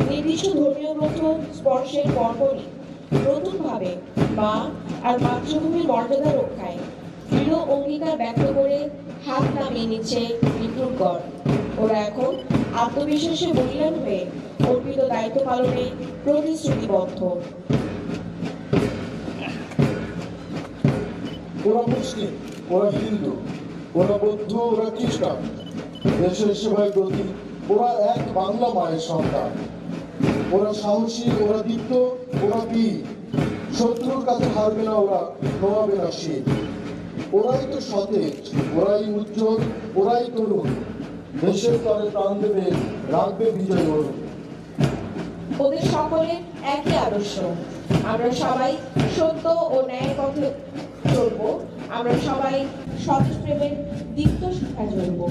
নির্দিষ্ট ধর্মীয় গ্রন্থ স্পর্শের পরপরই নতুনভাবে মা আর মাতৃভূমির মর্যাদা রক্ষায় দৃঢ় অঙ্গীকার ব্যক্ত করে হাত নামিয়ে নিচ্ছে বিপ্লবগণ। ওরা এখন আত্মবিশ্বাসে বলিয়ান হয়ে অর্পিত দায়িত্ব পালনে প্রতিশ্রুতিবদ্ধ। ওরা মুসলিম, ওরা হিন্দু, ওরা বৌদ্ধ, ওরা খ্রিস্টান, দেশের সেবায় ব্রতী, ওরা এক বাংলা মায়ের সন্তান। ওরা সাহসী, ওরা দীপ্ত, ওরা বীর। শত্রুর কাছে হারবে না ওরা, নোয়াবে না শীত। ওরাই তো সতেজ, ওরাই উজ্জ্বল, ওরাই তরুণ। দেশের তরে প্রাণ দেবে, রাখবে বিজয় অরুণ। ওদের সকলের একই আদর্শ, আমরা সবাই সত্য ও ন্যায়ের পথে চলবো। আমরা সবাই স্বদেশ প্রেমের দীপ্ত শিক্ষা চলবো।